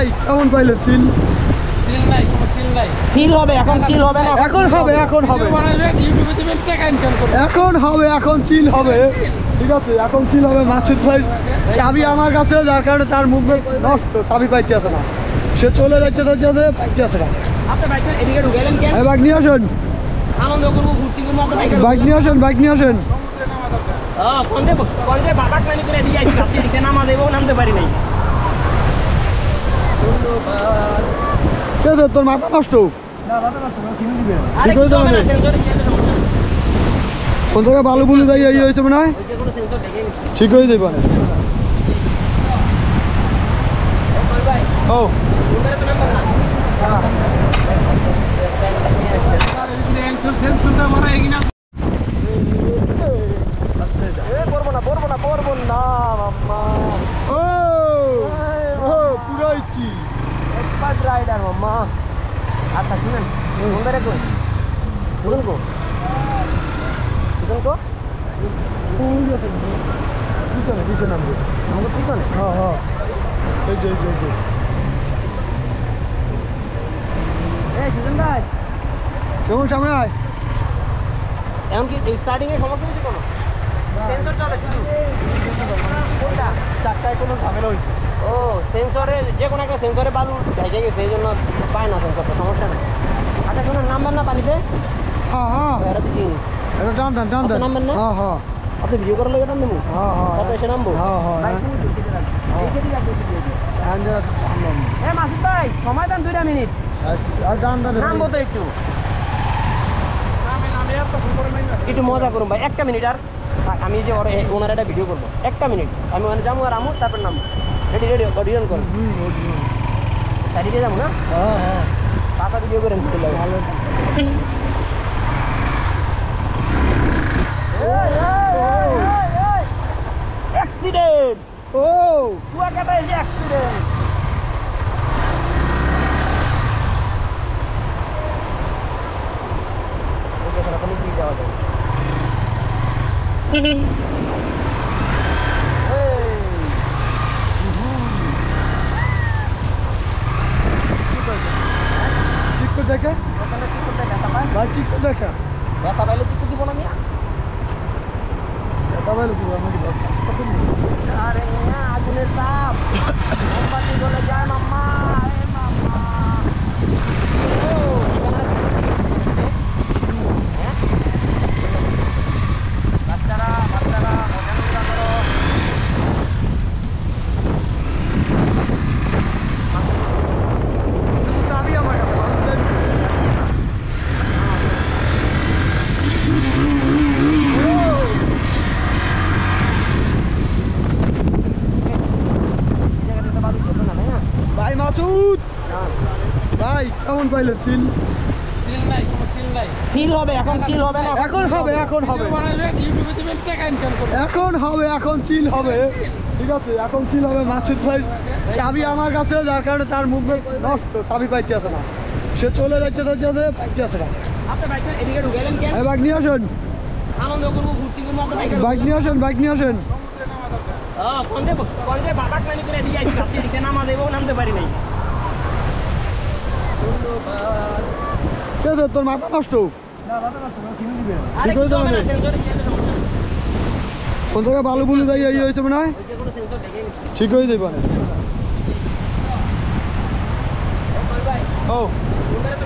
ভাই কেমন পাইলে চিল? সিল নাই, কোনো সিল নাই। চিল হবে এখন, চিল হবে না এখন হবে, এখন হবে, ভিডিও বানাবেন, ইউটিউবে দিবেন, টাকা ইনকাম করবেন। এখন হবে, এখন চিল হবে। ঠিক আছে, এখন চিল হবে। মাসুদ ভাই চাবি আমার কাছে, যার কারণে তার মুভমেন্ট নষ্ট, চাবি পাইতে আসে না, সে চলে যাচ্ছে, পাইতে আসে না। আপনি বাইক এদিকে ঢুকাইলেন কেন? বাইক নিয়ে আসেন, আনন্দ করবো, ঘুরতে করবো, আপনি বাইক নিয়ে আসেন, বাইক নিয়ে আসেন। কোন যে বাবাক নানি করে এদিকে আইছি, রাত্রে এদিকে নামা দেবো, নামতে পারি নাই। কে তোর মাথা নষ্ট? আরে ঠিক হয়ে কিছু হবে যাবে না, না? সেন্সর ইয়ে তো সমস্যা নেই। কোন জায়গায় বালু বুলু যাই এই হয়েছে মনে হয়, ওই যে কোনো সেন্সর দেখে নিচ্ছি। ঠিক হয়ে যাবে। ভাই ও সুন্দর তো নাম্বার না। সেন্সরটা মারা এগিনা। করবো না, করবো না, করবো না মাম্মা। ও ও পুরো ইচ্ছি এক্সপার্ট রাইডার মাম্মা। আচ্ছা শুনেন, সুন্দর কই বুঝুন কো, বুঝুন কো পিছনে পিছনে নামবে। আমাকে পিছনে। হ্যাঁ হ্যাঁ, এই যে এই সুজন ভাই, কেমন সামনে আয়। এখন কি স্টার্টিং এ সমস্যা হচ্ছে কোনো? সেন্সর চলে শুধু কোনটা? চারটায় কোনো ঝামেলা হয়েছে? ও সেন্সরে, যে কোনো একটা সেন্সরে বালু ভেজে গেছে, এই জন্য পায় না সেন্সরটা, সমস্যা নেই। আচ্ছা শুনুন, নামবেন না পানিতে? হ্যাঁ হ্যাঁ, এরা তো চিনি। এটা টান দেন, টান দেন। আপনি নামবেন না? হ্যাঁ হ্যাঁ আপনি ভিডিও করার লাগে টান দেবো, হ্যাঁ হ্যাঁ, তারপরে এসে নামবো। হ্যাঁ হ্যাঁ, ভাই, তুমি তো সেটা রাখো। এই সেটি রাখো, সেটি রাখো। এ মাসুদ ভাই, সময় দেন 2 মিনিট, আর টান দেন। নামবো তো একটু, একটু মজা করুন ভাই, 1 মিনিট। আর থাক, আমি যে ওনার একটা ভিডিও করবো, 1 মিনিট আমি ওখানে যাবো আর আমু, তারপর নামবো। রেডি রেডি, অডিয়ন করুন, সাইডে দিয়ে যাবো না, হ্যাঁ হ্যাঁ, পাতা ভিডিও করেন ভালো। অ্যাক্সিডেন্ট, ও কুয়াকাটা এসে অ্যাক্সিডেন্ট। যাওয়া যায় চিকু দেখে ভাই, চিকু দেখে ব্যথা পাইলে চিকু দিব না মিয়া। আরে মিয়া, আগুনের তাপ, মোমবাতি জ্বলে যায় মাম্মা। এ মাম্মা, হ্যাঁ? বাচ্চারা বাচ্চারা মজা করো। চাবি আমার কাছে, মাসুদ ভাই। ভাই মাসুদ ভাই কেমন পাইলে চিল? সিল নাই, কোনো সিল নাই। চিল হবে এখন, চিল হবে না এখন হবে, এখন হবে, ভিডিও বানাবেন, ইউটিউবে দিবেন, টাকা ইনকাম করবেন। এখন হবে, এখন চিল হবে। ঠিক আছে, এখন চিল হবে। মাসুদ ভাই চাবি আমার কাছে, যার কারণে তার মুভমেন্ট নষ্ট, চাবি পাইতে আসে না, সে চলে যাচ্ছে, পাইতে আসে না। আপনি বাইক এদিকে ঢুকাইলেন কেন? বাইক নিয়ে আসেন, আনন্দ করবো, ঘুরতে করবো, আপনি বাইক নিয়ে আসেন, বাইক নিয়ে আসেন। কোন যে বাবাক নানি করে এদিকে আইছি, রাত্রে এদিকে নামা দেবো, নামতে পারি নাই। কে তোর মাথা নষ্ট? আরে ঠিক হয়ে কিছু হবে যাবে না, না? সেন্সর ইয়ে তো সমস্যা নেই। কোন জায়গায় বালু বুলু যাই এই হয়েছে মনে হয়, ওই যে কোনো সেন্সর দেখে নিচ্ছি। ঠিক হয়ে যাবে। ভাই ও সুন্দর তো